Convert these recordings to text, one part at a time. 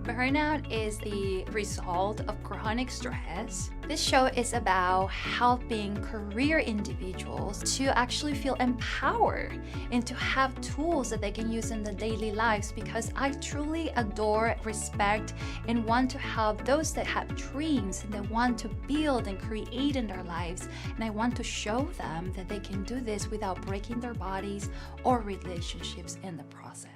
Burnout is the result of chronic stress. This show is about helping career individuals to actually feel empowered and to have tools that they can use in their daily lives, because I truly adore, respect, and want to help those that have dreams and that want to build and create in their lives. And I want to show them that they can do this without breaking their bodies or relationships in the process.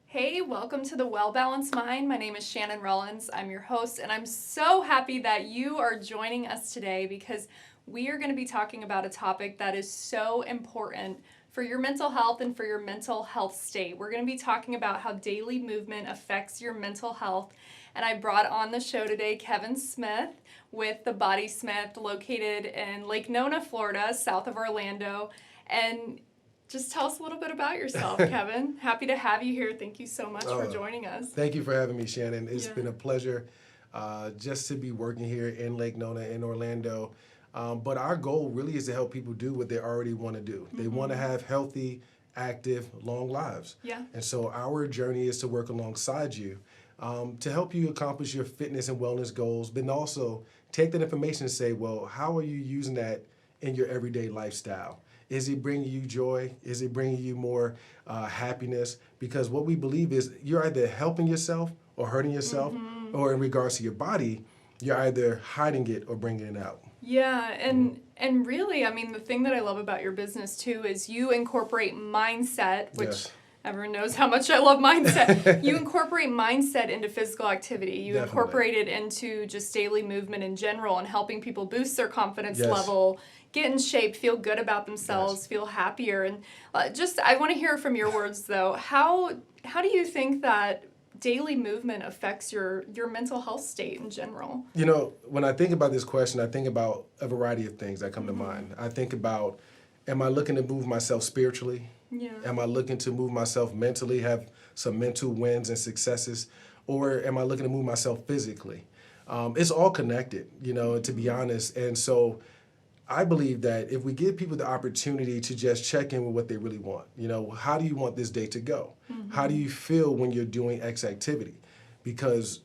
Hey, welcome to the Well Balanced Mind. My name is Shannon Rollins. I'm your host, and I'm so happy that you are joining us today because we are going to be talking about a topic that is so important for your mental health and for your mental health state. We're going to be talking about how daily movement affects your mental health. And I brought on the show today Kevin Smith with The Body Smith, located in Lake Nona, Florida, south of Orlando. And just tell us a little bit about yourself, Kevin. Happy to have you here. Thank you so much for joining us. Thank you for having me, Shannon. It's been a pleasure just to be working here in Lake Nona in Orlando. But our goal really is to help people do what they already want to do. They want to have healthy, active, long lives. Yeah. And so our journey is to work alongside you to help you accomplish your fitness and wellness goals, but also take that information and say, well, how are you using that in your everyday lifestyle? Is it bringing you joy? Is it bringing you more happiness? Because what we believe is you're either helping yourself or hurting yourself, or in regards to your body, you're either hiding it or bringing it out. Yeah, and really, I mean, the thing that I love about your business too is you incorporate mindset, which everyone knows how much I love mindset. You incorporate mindset into physical activity. You incorporate it into just daily movement in general and helping people boost their confidence level, get in shape, feel good about themselves, feel happier. And I want to hear from your words though. How do you think that daily movement affects your mental health state in general? You know, when I think about this question, I think about a variety of things that come to mind. I think about, am I looking to move myself spiritually? Yeah. Am I looking to move myself mentally, have some mental wins and successes? Or am I looking to move myself physically? It's all connected, you know, to be honest. And so I believe that if we give people the opportunity to just check in with what they really want, you know, how do you want this day to go? How do you feel when you're doing X activity? Because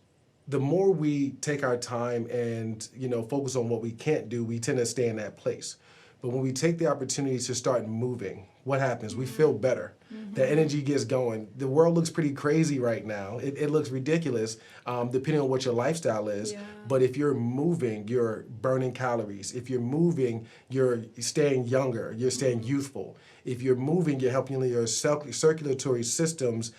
the more we take our time and, you know, focus on what we can't do, we tend to stay in that place. But when we take the opportunity to start moving, what happens? We feel better. The energy gets going. The world looks pretty crazy right now. It looks ridiculous depending on what your lifestyle is. Yeah. But if you're moving, you're burning calories. If you're moving, you're staying younger. You're staying youthful. If you're moving, you're helping your circulatory systems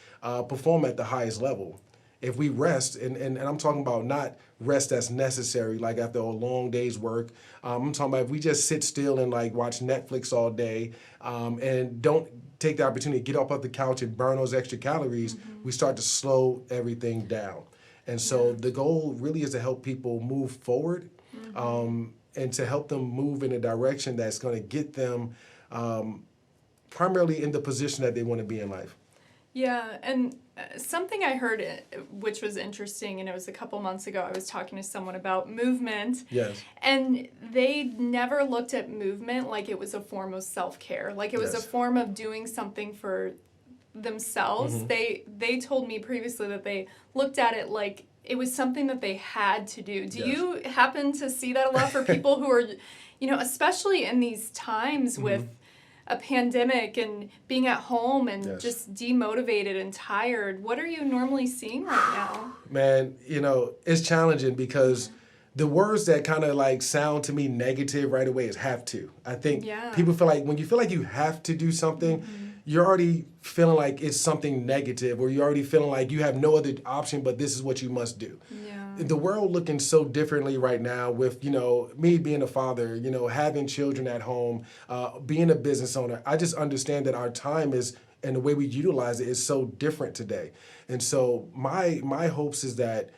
perform at the highest level. If we rest, and I'm talking about not rest that's necessary, like after a long day's work. I'm talking about if we just sit still and like watch Netflix all day and don't take the opportunity to get up off the couch and burn those extra calories, we start to slow everything down. And so the goal really is to help people move forward and to help them move in a direction that's going to get them primarily in the position that they want to be in life. Yeah, and something I heard which was interesting, and it was a couple months ago, I was talking to someone about movement. Yes. And they never looked at movement like it was a form of self-care, like it was a form of doing something for themselves. They told me previously that they looked at it like it was something that they had to do. Do you happen to see that a lot for people who are, you know, especially in these times with a pandemic and being at home and just demotivated and tired? What are you normally seeing right now? Man, you know, it's challenging because the words that kind of like sound to me negative right away is have to. I think people feel like when you feel like you have to do something, you're already feeling like it's something negative, or you're already feeling like you have no other option but this is what you must do. The world looking so differently right now with, you know, me being a father, you know, having children at home, being a business owner. I just understand that our time is, and the way we utilize it is so different today. And so my hopes is that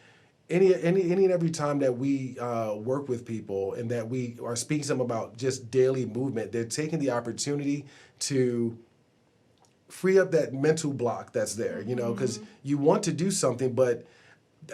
any and every time that we work with people and that we are speaking to them about just daily movement, they're taking the opportunity to free up that mental block that's there, you know, because you want to do something, but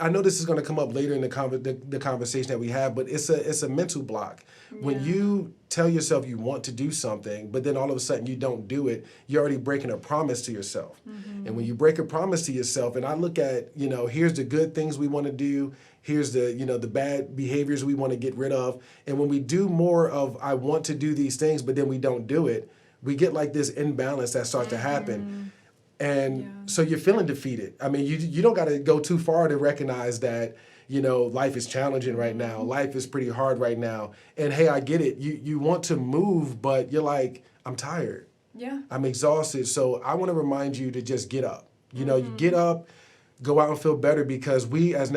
I know this is going to come up later in the conversation that we have, but it's a mental block. When you tell yourself you want to do something, but then all of a sudden you don't do it, you're already breaking a promise to yourself. And when you break a promise to yourself, and I look at, you know, here's the good things we want to do, here's the, you know, the bad behaviors we want to get rid of. And when we do more of, I want to do these things, but then we don't do it, we get like this imbalance that starts to happen. And so you're feeling defeated. I mean, you don't got to go too far to recognize that, you know, life is challenging right now. Life is pretty hard right now. And hey, I get it. You want to move, but you're like, I'm tired. Yeah. I'm exhausted. So I want to remind you to just get up. You know, you get up, go out and feel better, because we as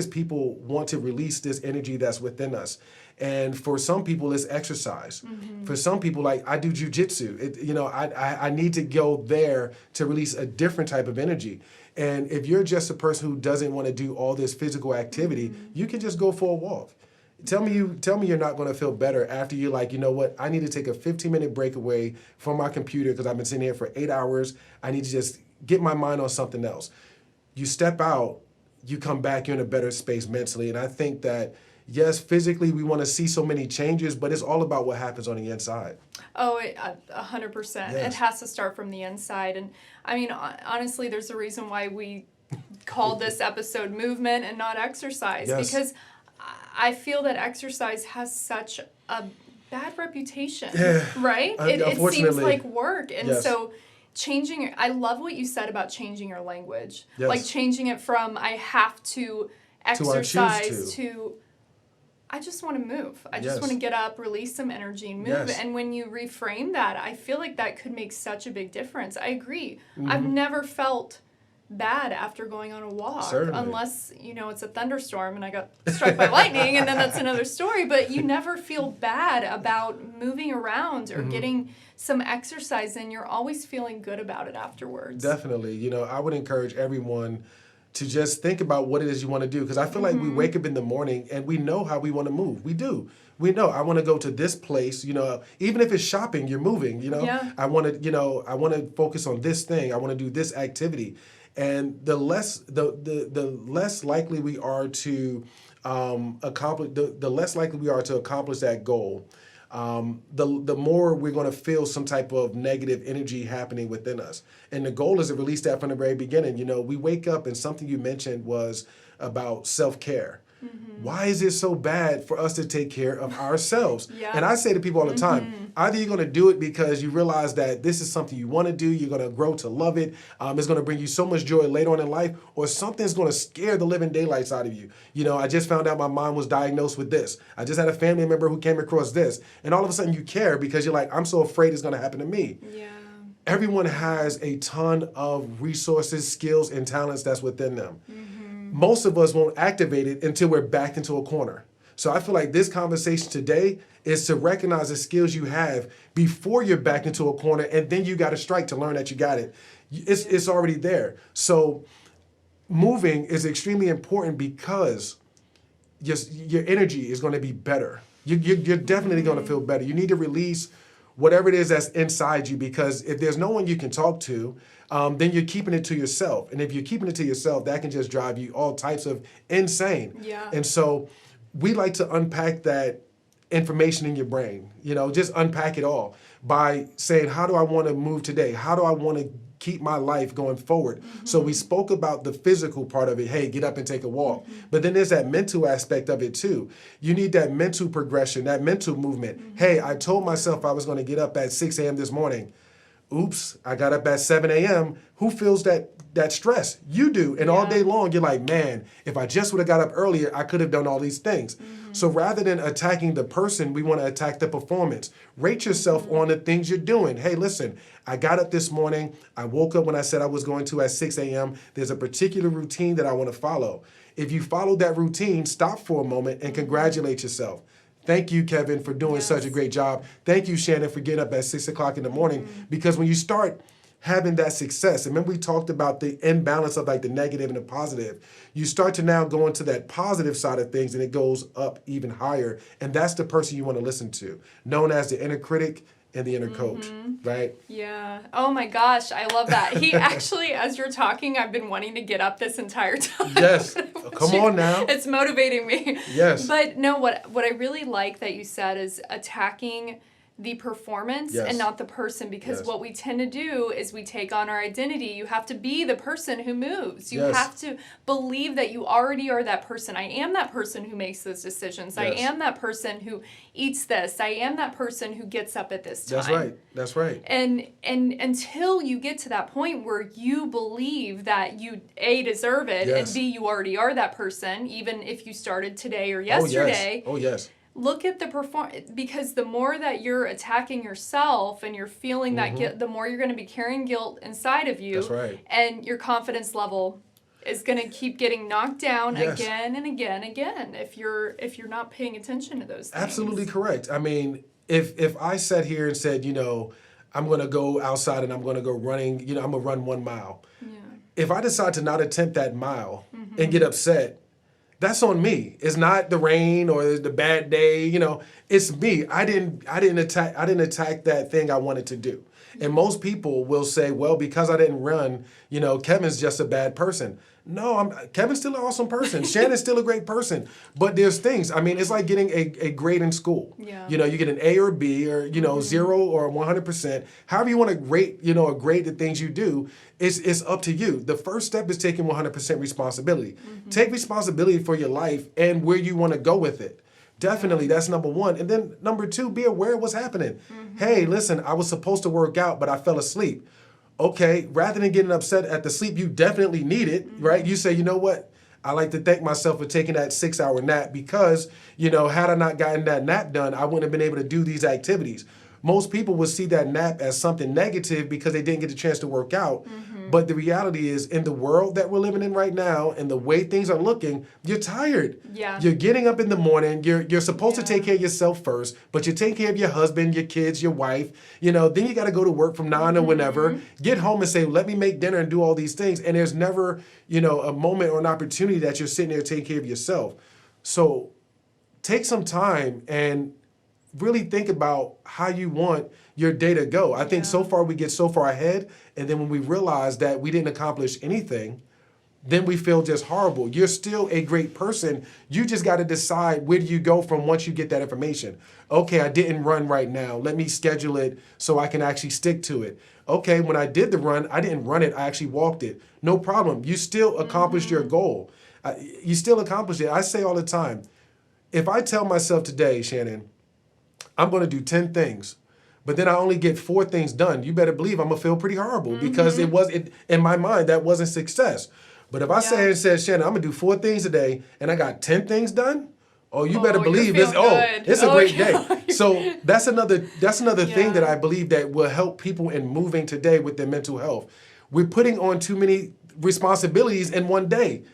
people want to release this energy that's within us. And for some people, it's exercise. For some people, like I do jujitsu. You know, I need to go there to release a different type of energy. And if you're just a person who doesn't want to do all this physical activity, you can just go for a walk. Tell me you're not going to feel better after you're like, you know what, I need to take a 15-minute break away from my computer because I've been sitting here for 8 hours. I need to just get my mind on something else. You step out, you come back, you're in a better space mentally. And I think that, yes, physically we want to see so many changes, but it's all about what happens on the inside. Oh, 100%. Yes. It has to start from the inside. And I mean, honestly, there's a reason why we called this episode Movement and not Exercise. Yes. Because I feel that exercise has such a bad reputation, right? It seems like work. And so I love what you said about changing your language. Yes. Like changing it from I have to exercise to I just want to move. I just want to get up, release some energy and move. And when you reframe that, I feel like that could make such a big difference. I agree. I've never felt bad after going on a walk. Unless, you know, it's a thunderstorm and I got struck by lightning, and then that's another story. But you never feel bad about moving around or getting some exercise in. You're always feeling good about it afterwards. Definitely. You know, I would encourage everyone to just think about what it is you want to do. Because I feel like we wake up in the morning and we know how we want to move. We do. We know I want to go to this place, you know, even if it's shopping, you're moving, you know. I want to, you know, I want to focus on this thing. I want to do this activity. And the less likely we are to accomplish that goal, the more we're going to feel some type of negative energy happening within us. And the goal is to release that from the very beginning. You know, we wake up and something you mentioned was about self-care. Why is it so bad for us to take care of ourselves? And I say to people all the time, either you're going to do it because you realize that this is something you want to do, you're going to grow to love it, it's going to bring you so much joy later on in life, or something's going to scare the living daylights out of you. You know, I just found out my mom was diagnosed with this. I just had a family member who came across this. And all of a sudden you care because you're like, I'm so afraid it's going to happen to me. Everyone has a ton of resources, skills, and talents that's within them. Most of us won't activate it until we're backed into a corner. So I feel like this conversation today is to recognize the skills you have before you're backed into a corner, and then you got to strike to learn that you got it. It's already there. So moving is extremely important because your energy is going to be better. You're definitely going to feel better. You need to release whatever it is that's inside you, because if there's no one you can talk to, then you're keeping it to yourself. And if you're keeping it to yourself, that can just drive you all types of insane. And so we like to unpack that information in your brain, you know, just unpack it all by saying, how do I want to move today? How do I want to keep my life going forward? So we spoke about the physical part of it. Hey, get up and take a walk. But then there's that mental aspect of it too. You need that mental progression, that mental movement. Hey, I told myself I was going to get up at 6 a.m. this morning. Oops, I got up at 7 a.m. Who feels that stress? You do. And all day long, you're like, man, if I just would have got up earlier, I could have done all these things. So rather than attacking the person, we want to attack the performance. Rate yourself on the things you're doing. Hey, listen, I got up this morning. I woke up when I said I was going to at 6 a.m. There's a particular routine that I want to follow. If you follow that routine, stop for a moment and congratulate yourself. Thank you, Kevin, for doing such a great job. Thank you, Shannon, for getting up at 6 o'clock in the morning. Because when you start having that success, and remember we talked about the imbalance of like the negative and the positive, you start to now go into that positive side of things, and it goes up even higher. And that's the person you want to listen to, known as the inner critic and the inner coach, right? Yeah. Oh my gosh, I love that. He actually, as you're talking, I've been wanting to get up this entire time. Yes. Come on now. It's motivating me. Yes. But no, what I really like that you said is attacking the performance and not the person, because what we tend to do is we take on our identity. You have to be the person who moves. You have to believe that you already are that person. I am that person who makes those decisions. I am that person who eats this. I am that person who gets up at this time. That's right. That's right. And until you get to that point where you believe that you A, deserve it, and B, you already are that person, even if you started today or yesterday. Oh yes. Look at the because the more that you're attacking yourself and you're feeling that guilt, the more you're going to be carrying guilt inside of you. That's right. And your confidence level is going to keep getting knocked down again and again and again if you're not paying attention to those things. Absolutely correct. I mean, if I sat here and said, I'm going to go outside and I'm going to go running, I'm going to run 1 mile. Yeah. If I decide to not attempt that mile and get upset, that's on me. It's not the rain or the bad day. It's me. I didn't attack that thing I wanted to do. And most people will say, well, because I didn't run, Kevin's just a bad person. No, Kevin's still an awesome person. Shannon's still a great person. But there's things. I mean, it's like getting a grade in school. Yeah. You get an A or a B or 0 or 100%. However you want to rate, grade the things you do. It's up to you. The first step is taking 100% responsibility. Take responsibility for your life and where you want to go with it. Definitely, that's number one. And then number two, be aware of what's happening. Hey, listen, I was supposed to work out, but I fell asleep. Okay, rather than getting upset at the sleep you definitely needed, right? You say, you know what? I like to thank myself for taking that 6-hour nap because, had I not gotten that nap done, I wouldn't have been able to do these activities. Most people would see that nap as something negative because they didn't get the chance to work out. But the reality is, in the world that we're living in right now and the way things are looking, you're tired. Yeah. You're getting up in the morning. You're supposed to take care of yourself first, but you take care of your husband, your kids, your wife. Then you got to go to work from 9 to whenever. Get home and say, let me make dinner and do all these things. And there's never, a moment or an opportunity that you're sitting there taking care of yourself. So take some time and really think about how you want your day to go. I think so far we get so far ahead, and then when we realize that we didn't accomplish anything, then we feel just horrible. You're still a great person. You just got to decide where do you go from once you get that information. Okay, I didn't run right now. Let me schedule it so I can actually stick to it. Okay, when I did the run, I didn't run it. I actually walked it. No problem. You still accomplished your goal. You still accomplished it. I say all the time, if I tell myself today, Shannon, I'm going to do 10 things, but then I only get 4 things done, you better believe I'm going to feel pretty horrible because in my mind, that wasn't success. But if I say and said, Shannon, I'm going to do 4 things today and I got 10 things done, you better believe it's a great day. So that's another thing that I believe that will help people in moving today with their mental health. We're putting on too many responsibilities in one day.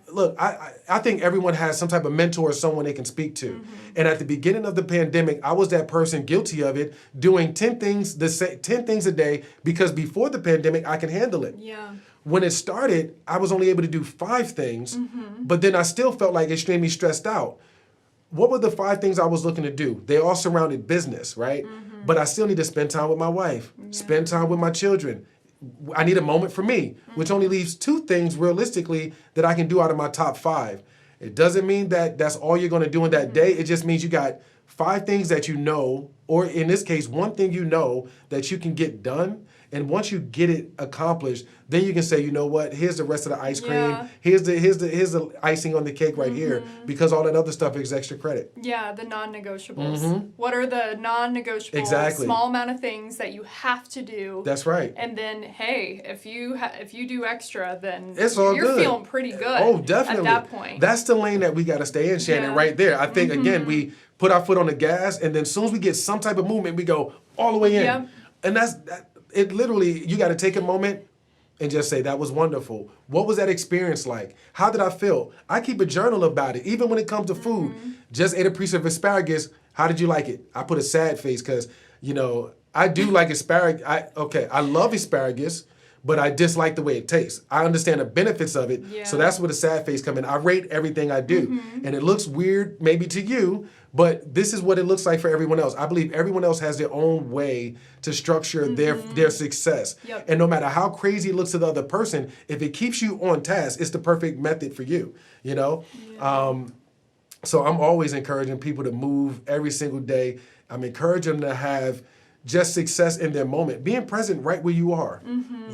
Look, I think everyone has some type of mentor or someone they can speak to. And at the beginning of the pandemic, I was that person guilty of it, doing 10 things a day because before the pandemic, I can handle it. Yeah. When it started, I was only able to do 5 things, but then I still felt like extremely stressed out. What were the 5 things I was looking to do? They all surrounded business, right? But I still need to spend time with my wife, spend time with my children. I need a moment for me, which only leaves 2 things realistically that I can do out of my top 5. It doesn't mean that that's all you're going to do in that day. It just means you got 5 things that or in this case, 1 thing that you can get done. And once you get it accomplished, then you can say, you know what? Here's the rest of the ice cream. Yeah. Here's the icing on the cake right here, because all that other stuff is extra credit. Yeah, the non-negotiables. What are the non-negotiables? Small amount of things that you have to do. That's right. And then, hey, if you do extra, then it's all you're feeling pretty good. Oh, definitely. At that point, that's the lane that we got to stay in, Shannon. Right there. I think again we put our foot on the gas, and then as soon as we get some type of movement, we go all the way in. Yep. And that's. It literally, you got to take a moment and just say, that was wonderful. What was that experience like? How did I feel? I keep a journal about it. Even when it comes to food, just ate a piece of asparagus. How did you like it? I put a sad face because, I do like asparagus. I love asparagus, but I dislike the way it tastes. I understand the benefits of it. Yeah. So that's where the sad face comes in. I rate everything I do. And it looks weird maybe to you, But this is what it looks like for everyone else. I believe everyone else has their own way to structure their success. Yep. And no matter how crazy it looks to the other person, if it keeps you on task, it's the perfect method for you, you know? Yeah. So I'm always encouraging people to move every single day. I'm encouraging them to have just success in their moment, being present right where you are,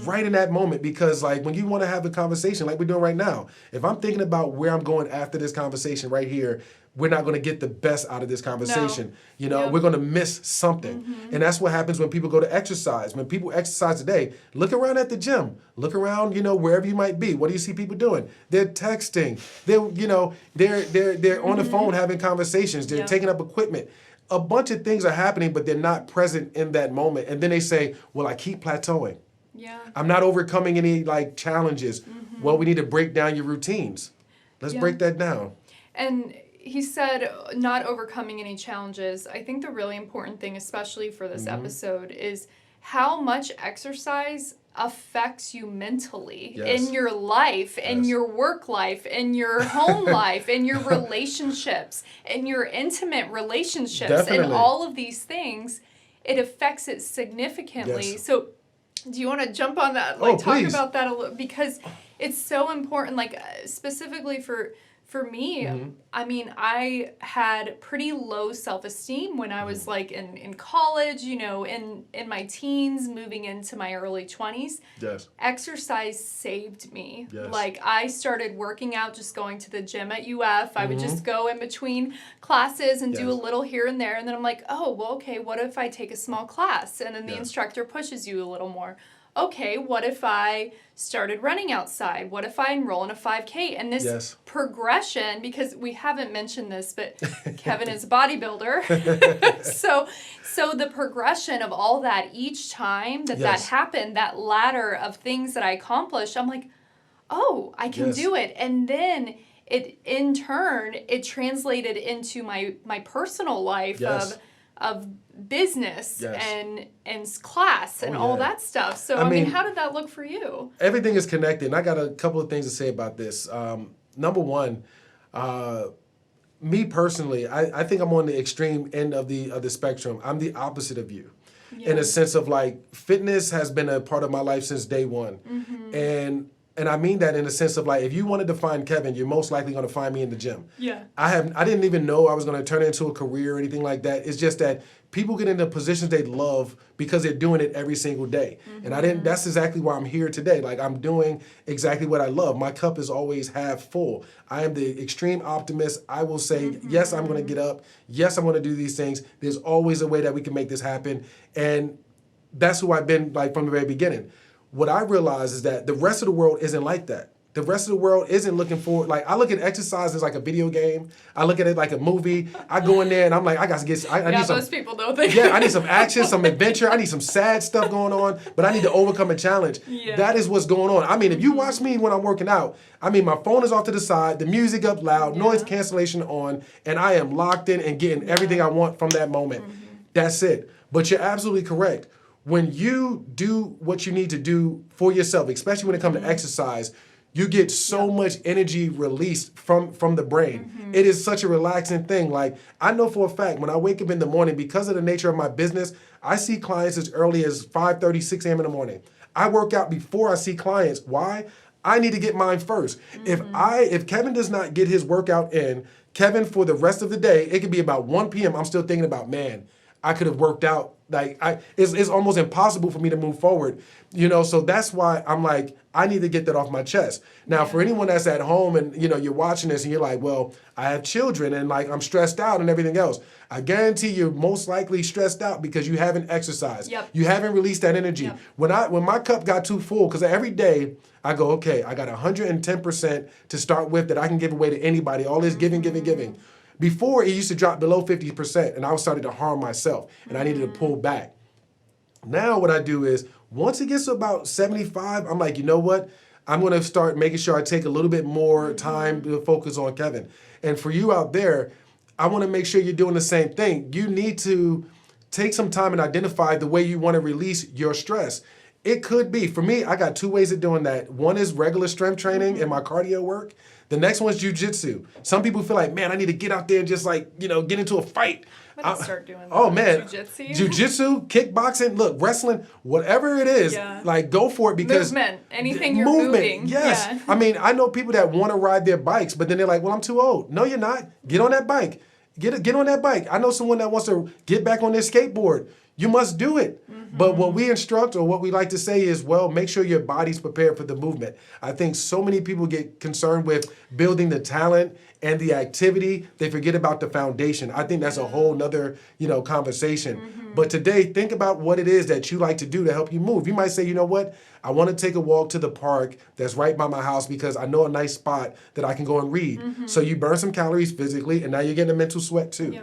right in that moment. Because like when you want to have a conversation like we're doing right now, if I'm thinking about where I'm going after this conversation right here, we're not going to get the best out of this conversation. You know, Yep. we're going to miss something. And that's what happens when people go to exercise. When people exercise today, look around at the gym, look around, you know, wherever you might be. What do you see people doing? They're texting. They're, you know, they're on the phone having conversations. They're Yep. taking up equipment. A bunch of things are happening, but they're not present in that moment. And then they say, well, I keep plateauing. Yeah. I'm not overcoming any like challenges. Well, we need to break down your routines. Let's Yeah. break that down. And he said not overcoming any challenges. I think the really important thing, especially for this episode, is how much exercise affects you mentally Yes. in your life, in Yes. your work life, in your home life, in your relationships, in your intimate relationships, and Definitely. all of these things. It affects it significantly. Yes. So do you want to jump on that? Oh, Like talk please. about that a little, because it's so important, like specifically for me. I mean, I had pretty low self-esteem when I was like in college, you know, in my teens, moving into my early 20s. Yes. Exercise saved me. Yes. Like I started working out, just going to the gym at UF. I would just go in between classes and do a Yes. little here and there. And then I'm like, oh, well, okay, what if I take a small class? And then the Yes. instructor pushes you a little more. Okay, what if I started running outside? What if I enroll in a 5K? And this Yes. progression, because we haven't mentioned this, but Kevin is a bodybuilder. so the progression of all that each time that Yes. happened, that ladder of things that I accomplished, I'm like, oh, I can Yes. do it. And then it, in turn, it translated into my personal life Yes. of business Yes. and class and Oh, all yeah. that stuff. So, I I mean, mean- how did that look for you? Everything is connected. And I got a couple of things to say about this. Number one, me personally, I think I'm on the extreme end of the spectrum. I'm the opposite of you. In Yeah. a sense of like fitness has been a part of my life since day one. And I mean that in a sense of like, if you wanted to find Kevin, you're most likely going to find me in the gym. Yeah. I didn't even know I was going to turn it into a career or anything like that. It's just that people get into positions they love because they're doing it every single day. And that's exactly why I'm here today. Like I'm doing exactly what I love. My cup is always half full. I am the extreme optimist. I will say, yes, I'm going to get up. Yes, I'm going to do these things. There's always a way that we can make this happen. And that's who I've been like from the very beginning. What I realize is that the rest of the world isn't like that. The rest of the world isn't looking for, like, I look at exercise as like a video game. I look at it like a movie. I go in there and I'm like, I got to get, I Yeah, need some, most people don't think. yeah, I need some action, some adventure. I need some sad stuff going on, but I need to overcome a challenge. Yeah. That is what's going on. I mean, if you watch me when I'm working out, I mean, my phone is off to the side, the music up loud, noise cancellation on, and I am locked in and getting everything I want from that moment. That's it. But you're absolutely correct. When you do what you need to do for yourself, especially when it comes to exercise, you get so much energy released from the brain. It is such a relaxing thing. Like, I know for a fact, when I wake up in the morning, because of the nature of my business, I see clients as early as 5:30, 6 a.m. in the morning. I work out before I see clients. Why? I need to get mine first. If Kevin does not get his workout in, Kevin, for the rest of the day, it could be about 1 p.m., I'm still thinking about, man, I could have worked out. Like, it's almost impossible for me to move forward, you know. So that's why I'm like, I need to get that off my chest. Now, for anyone that's at home and you know you're watching this and you're like, well, I have children and like I'm stressed out and everything else. I guarantee you're most likely stressed out because you haven't exercised. Yep. You haven't released that energy. Yep. When my cup got too full, because every day I go, okay, I got 110% to start with that I can give away to anybody. All this giving. Before, it used to drop below 50%, and I started to harm myself, and I needed to pull back. Now what I do is, once it gets to about 75, I'm like, you know what? I'm going to start making sure I take a little bit more time to focus on Kevin. And for you out there, I want to make sure you're doing the same thing. You need to take some time and identify the way you want to release your stress. It could be. For me, I got two ways of doing that. One is regular strength training and my cardio work. The next one's jujitsu. Some people feel like, man, I need to get out there and just like, get into a fight. I'm gonna start doing that. Oh man, Jiu-jitsu, kickboxing, look, wrestling, whatever it is, like go for it because movement, anything you're moving. Yes, yeah. I mean, I know people that want to ride their bikes, but then they're like, well, I'm too old. No, you're not. Get on that bike. Get on that bike. I know someone that wants to get back on their skateboard. You must do it. But what we instruct or what we like to say is, well, make sure your body's prepared for the movement. I think so many people get concerned with building the talent and the activity. They forget about the foundation. I think that's a whole nother, conversation. But today, think about what it is that you like to do to help you move. You might say, you know what? I want to take a walk to the park that's right by my house because I know a nice spot that I can go and read. So you burn some calories physically, and now you're getting a mental sweat too.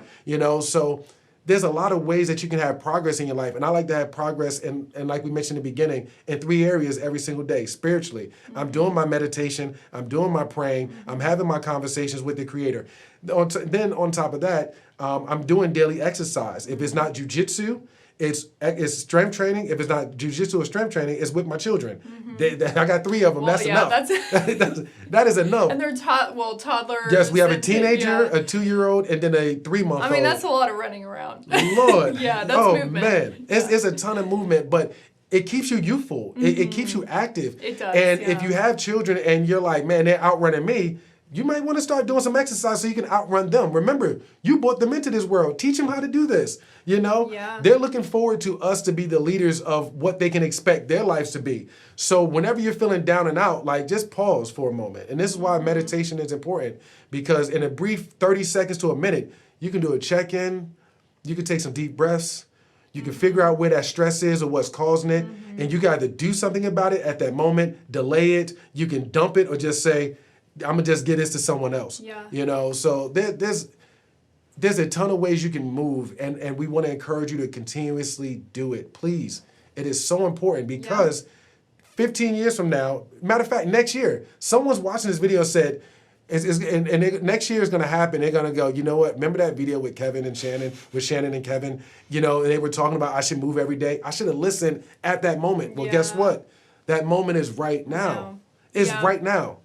So there's a lot of ways that you can have progress in your life. And I like to have progress, and like we mentioned in the beginning, in 3 areas every single day. Spiritually, I'm doing my meditation, I'm doing my praying, I'm having my conversations with the Creator. Then on top of that, I'm doing daily exercise. If it's not jujitsu, it's strength training. If it's not jujitsu or strength training, it's with my children. I got 3 of them. That's enough. That is enough. And they're toddlers. Yes, we have a teenager, a 2-year-old, and then a 3-month-old. I mean, that's a lot of running around. Lord. That's movement. Man. It's a ton of movement, but it keeps you youthful. It keeps you active. It does, And if you have children and you're like, man, they're outrunning me, you might want to start doing some exercise so you can outrun them. Remember, you brought them into this world. Teach them how to do this. They're looking forward to us to be the leaders of what they can expect their lives to be. So whenever you're feeling down and out, like just pause for a moment. And this is why meditation is important, because in a brief 30 seconds to a minute, you can do a check-in, you can take some deep breaths, you can figure out where that stress is or what's causing it, and you got to do something about it at that moment, delay it, you can dump it or just say, I'm gonna just get this to someone else. So there's a ton of ways you can move, and we want to encourage you to continuously do it. Please, it is so important because 15 years from now, matter of fact, next year, someone's watching this video said, next year is going to happen. They're going to go, you know what? Remember that video with Kevin and Shannon, with Shannon and Kevin? And they were talking about I should move every day. I should have listened at that moment. Well, guess what? That moment is right now. It's right now.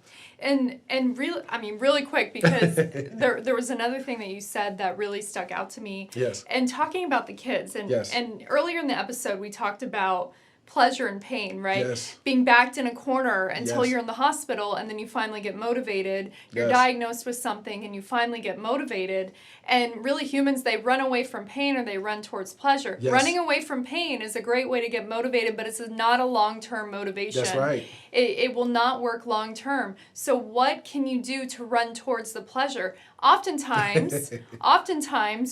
And really quick, because there was another thing that you said that really stuck out to me. Yes. And talking about the kids, and earlier in the episode we talked about pleasure and pain, right? Yes. Being backed in a corner until Yes. you're in the hospital, and then you finally get motivated. You're diagnosed with something and you finally get motivated. And really, humans, they run away from pain or they run towards pleasure. Yes. Running away from pain is a great way to get motivated, but it's not a long-term motivation. That's right. It will not work long-term. So what can you do to run towards the pleasure? Oftentimes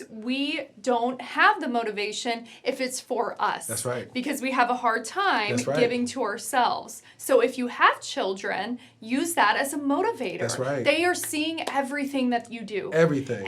we don't have the motivation if it's for us. That's right. Because we have a hard time That's right. giving to ourselves. So if you have children, use that as a motivator. That's right. They are seeing everything that you do. Everything.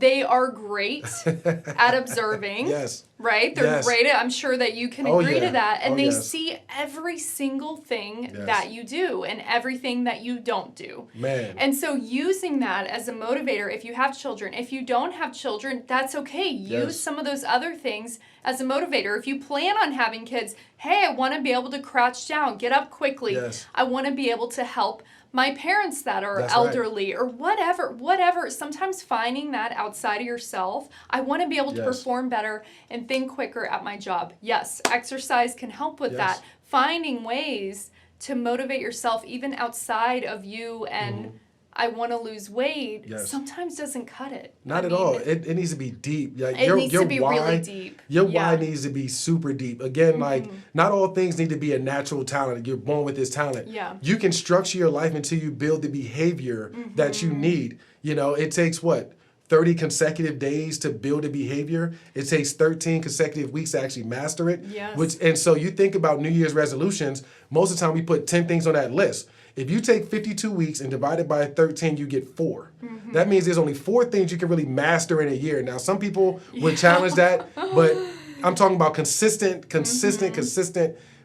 They are great at observing. Yes. Right? They're great at, I'm sure that you can agree to that. And they see every single thing that you do and everything that you don't do. Man. And so using that as a motivator, if you have children, if you don't have children, that's okay. Use some of those other things as a motivator. If you plan on having kids, hey, I want to be able to crouch down, get up quickly. Yes. I want to be able to help my parents that are elderly or whatever. Sometimes finding that outside of yourself, I want to be able to perform better and think quicker at my job. Yes, exercise can help with that. Finding ways to motivate yourself even outside of you and I want to lose weight sometimes doesn't cut it. Not at all. It needs to be deep. Like it needs to be really deep. Your why needs to be super deep. Again, like not all things need to be a natural talent. You're born with this talent. Yeah. You can structure your life until you build the behavior that you need. It takes 30 consecutive days to build a behavior. It takes 13 consecutive weeks to actually master it. Yes. And so you think about New Year's resolutions, most of the time we put 10 things on that list. If you take 52 weeks and divide it by 13, you get 4. That means there's only 4 things you can really master in a year. Now, some people would challenge that, but I'm talking about consistent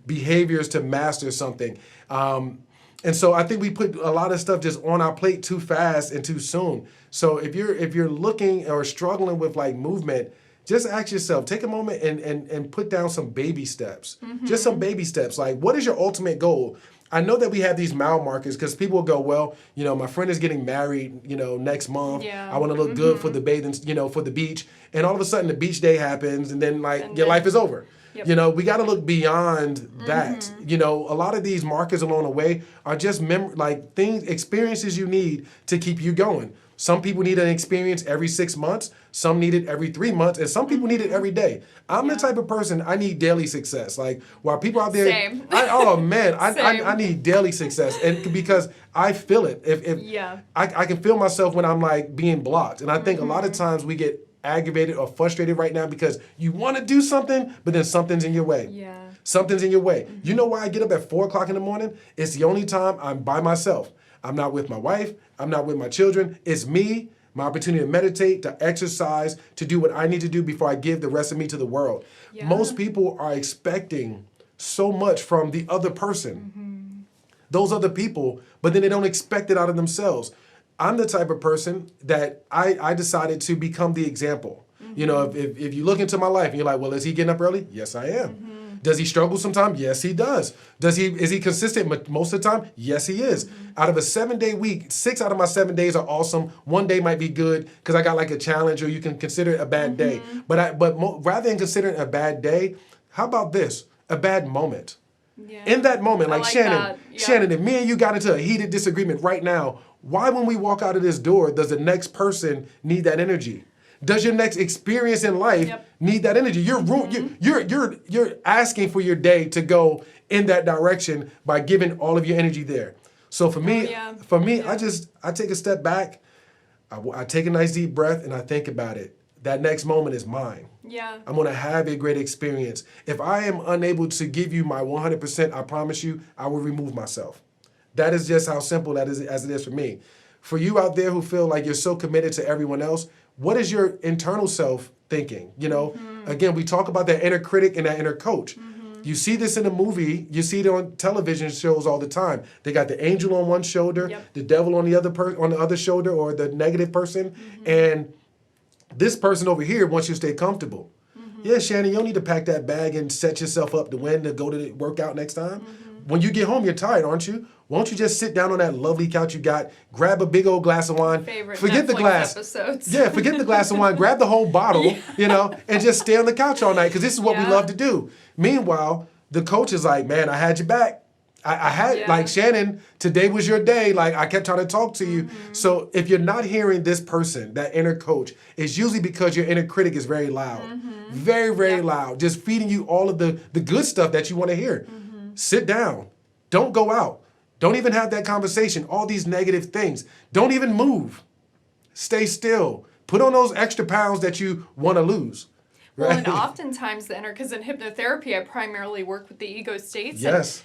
behaviors to master something. And so I think we put a lot of stuff just on our plate too fast and too soon. So if you're looking or struggling with like movement, Just ask yourself, take a moment and put down some baby steps. Just some baby steps. Like, what is your ultimate goal? I know that we have these mile markers because people will go, well, my friend is getting married, next month. Yeah. I want to look good for the bathing, for the beach. And all of a sudden the beach day happens and then your life is over. Yep. We got to look beyond that. A lot of these markers along the way are just experiences you need to keep you going. Some people need an experience every 6 months. Some need it every 3 months. And some people need it every day. I'm the type of person, I need daily success. Like, while people out there... Same. I need daily success. And because I feel it. I can feel myself when I'm, like, being blocked. And I think a lot of times we get aggravated or frustrated right now because you want to do something, but then something's in your way. Yeah. Something's in your way. You know why I get up at 4 o'clock in the morning? It's the only time I'm by myself. I'm not with my wife. I'm not with my children. It's me, my opportunity to meditate, to exercise, to do what I need to do before I give the rest of me to the world. Yeah. Most people are expecting so much from the other person, those other people, but then they don't expect it out of themselves. I'm the type of person that I decided to become the example. If you look into my life and you're like, well, is he getting up early? Yes, I am. Does he struggle sometimes? Yes, he does. Is he consistent most of the time? Yes, he is. Out of a 7-day week, 6 out of my 7 days are awesome. One day might be good because I got like a challenge, or you can consider it a bad day. But rather than considering a bad day, how about this? A bad moment. Yeah. In that moment, like Shannon, that. Shannon, if me and you got into a heated disagreement right now, why when we walk out of this door does the next person need that energy? Does your next experience in life need that energy? You're asking for your day to go in that direction by giving all of your energy there. So for me, I take a step back, I take a nice deep breath, and I think about it. That next moment is mine. Yeah. I'm going to have a great experience. If I am unable to give you my 100%, I promise you, I will remove myself. That is just how simple that is as it is for me. For you out there who feel like you're so committed to everyone else, what is your internal self thinking? Again, we talk about that inner critic and that inner coach. You see this in a movie, you see it on television shows all the time. They got the angel on one shoulder, the devil on the other shoulder, or the negative person, and this person over here wants you to stay comfortable. Yeah, Shannon, you don't need to pack that bag and set yourself up to win to go to the workout next time. When you get home, you're tired, aren't you? Won't you just sit down on that lovely couch you got, grab a big old glass of wine, forget the glass. Episodes. Yeah, forget the glass of wine, grab the whole bottle, and just stay on the couch all night, because this is what we love to do. Meanwhile, the coach is like, man, I had your back. I had, like, Shannon, today was your day. Like, I kept trying to talk to you. So if you're not hearing this person, that inner coach, it's usually because your inner critic is very loud. Very, very loud. Just feeding you all of the good stuff that you want to hear. Sit down. Don't go out. Don't even have that conversation. All these negative things. Don't even move. Stay still. Put on those extra pounds that you want to lose. Right? Well, and oftentimes because in hypnotherapy, I primarily work with the ego states. Yes.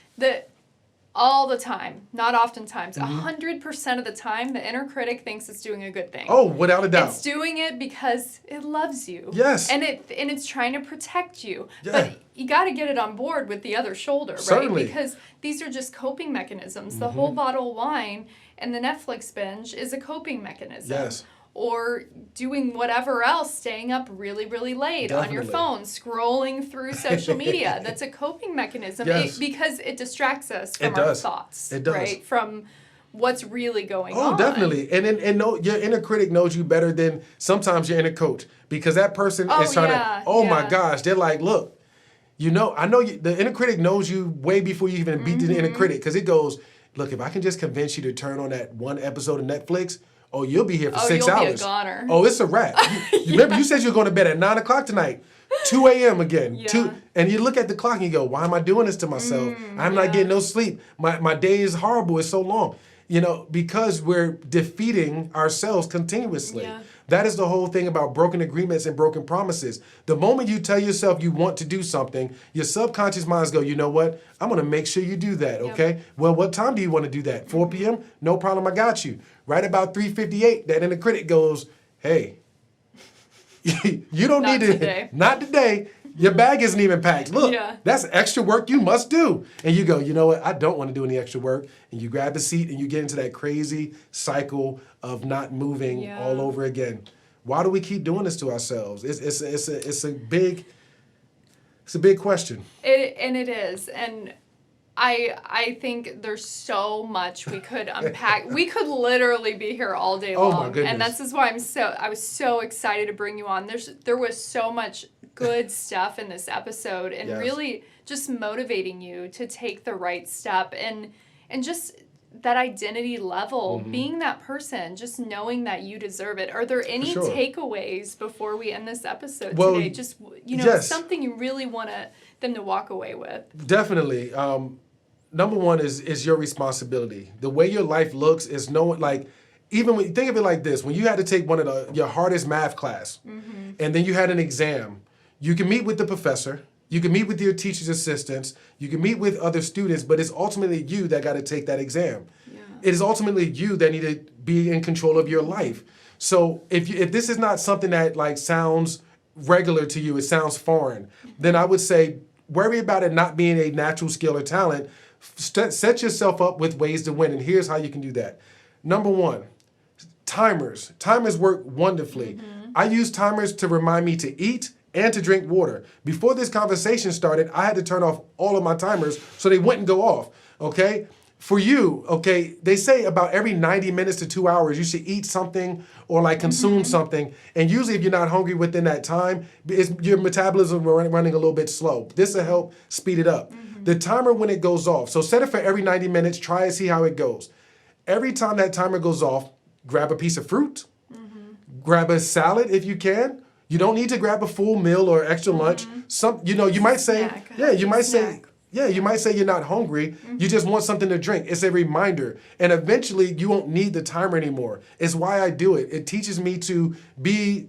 All the time, not oftentimes, 100% of the time, the inner critic thinks it's doing a good thing. Oh, without a doubt. It's doing it because it loves you. Yes. And it's trying to protect you. Yeah. But you got to get it on board with the other shoulder, right? Certainly. Because these are just coping mechanisms. The whole bottle of wine and the Netflix binge is a coping mechanism. Yes. Or doing whatever else, staying up really, really late on your phone, scrolling through social media. That's a coping mechanism because it distracts us from our thoughts, right? From what's really going on. Oh, definitely. And your inner critic knows you better than sometimes your inner coach, because that person is trying to, my gosh, they're like, look, I know the inner critic knows you way before you even beat the inner critic, because it goes, look, if I can just convince you to turn on that one episode of Netflix, oh, you'll be here for 6 hours. You'll be a goner. Oh, it's a wrap. Remember, you said you were going to bed at 9 o'clock tonight. 2 a.m. again. Yeah. And you look at the clock and you go, why am I doing this to myself? I'm not getting no sleep. My day is horrible. It's so long. Because we're defeating ourselves continuously. Yeah. That is the whole thing about broken agreements and broken promises. The moment you tell yourself you want to do something, your subconscious minds go, you know what? I'm going to make sure you do that, okay? Well, what time do you want to do that? 4 p.m.? No problem, I got you. Right about 3:58, that inner critic goes, hey, you don't need to. Today. Not today. Your bag isn't even packed. Look, that's extra work you must do. And you go, you know what? I don't want to do any extra work. And you grab the seat and you get into that crazy cycle of not moving all over again. Why do we keep doing this to ourselves? It's a big question. It is. And I think there's so much we could unpack. We could literally be here all day long. Oh my goodness. And this is why I was so excited to bring you on. There was so much good stuff in this episode, and Yes. really just motivating you to take the right step, and just that identity level, being that person, just knowing that you deserve it. Are there any sure. takeaways before we end this episode Well, today? Just, yes. something you really want them to walk away with. Definitely. Number one is your responsibility. The way your life looks is even when you think of it like this, when you had to take one of your hardest math class, and then you had an exam, you can meet with the professor, you can meet with your teacher's assistants, you can meet with other students, but it's ultimately you that got to take that exam. Yeah. It is ultimately you that need to be in control of your life. So if this is not something that sounds regular to you, it sounds foreign, then I would say worry about it not being a natural skill or talent. Set yourself up with ways to win, and here's how you can do that. Number one, timers. Timers work wonderfully. I use timers to remind me to eat and to drink water. Before this conversation started, I had to turn off all of my timers so they wouldn't go off, okay? For you, okay, they say about every 90 minutes to 2 hours, you should eat something or consume something. And usually if you're not hungry within that time, your metabolism running a little bit slow. This will help speed it up. The timer when it goes off. So set it for every 90 minutes, try and see how it goes. Every time that timer goes off, grab a piece of fruit, grab a salad if you can. You don't need to grab a full meal or extra lunch. You might say, you might say you're not hungry. You just want something to drink. It's a reminder. And eventually you won't need the timer anymore. It's why I do it. It teaches me to be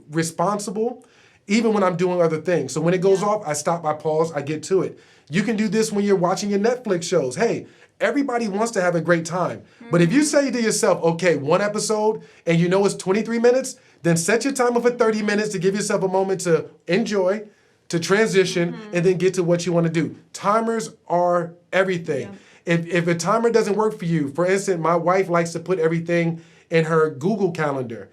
responsible even when I'm doing other things. So when it goes off, I stop, I pause, I get to it. You can do this when you're watching your Netflix shows. Hey, everybody wants to have a great time. But if you say to yourself, okay, one episode and you know it's 23 minutes, then set your timer for 30 minutes to give yourself a moment to enjoy, to transition, and then get to what you want to do. Timers are everything. Yeah. If a timer doesn't work for you, for instance, my wife likes to put everything in her Google Calendar.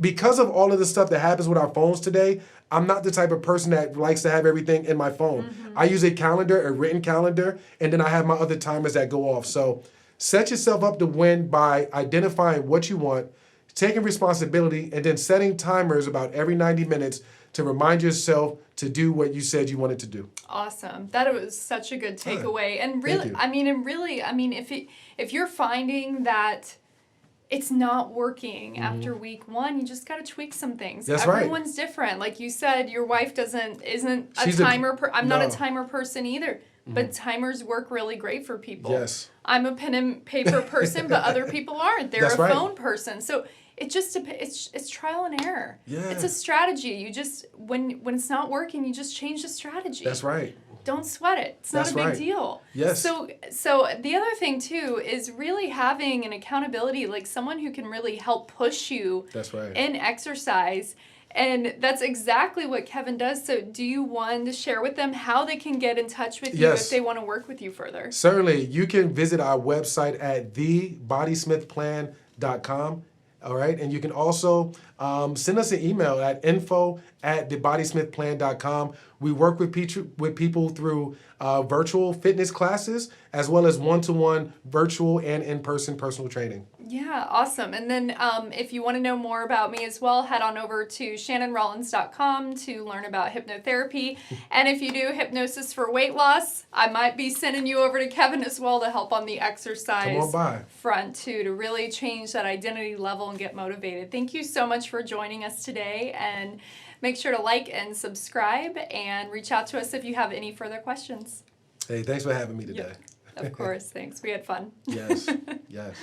Because of all of the stuff that happens with our phones today, I'm not the type of person that likes to have everything in my phone. I use a calendar, a written calendar, and then I have my other timers that go off. So set yourself up to win by identifying what you want, taking responsibility, and then setting timers about every 90 minutes to remind yourself to do what you said you wanted to do. Awesome. That was such a good takeaway. And really, if you're finding that it's not working after week one, you just got to tweak some things. That's Everyone's different. Like you said, your wife isn't a timer. I'm not a timer person either. But timers work really great for people. Yes. I'm a pen and paper person, but other people aren't. They're a phone person. So it just it's trial and error. Yeah. It's a strategy. You just when it's not working, you just change the strategy. That's right. Don't sweat it. It's not a big deal. Yes. So the other thing too is really having an accountability, like someone who can really help push you in exercise. And that's exactly what Kevin does. So do you want to share with them how they can get in touch with you if they want to work with you further? Certainly. You can visit our website at thebodysmithplan.com. All right. And you can also send us an email at info@thebodysmithplan.com. We work with people through virtual fitness classes as well as one-to-one virtual and in-person personal training. Yeah, awesome. And then if you want to know more about me as well, head on over to shannonrollins.com to learn about hypnotherapy. And if you do hypnosis for weight loss, I might be sending you over to Kevin as well to help on the exercise front too, to really change that identity level and get motivated. Thank you so much for joining us today, and make sure to like and subscribe and reach out to us if you have any further questions. Hey, thanks for having me today. Yep. Of course, thanks. We had fun. Yes, yes.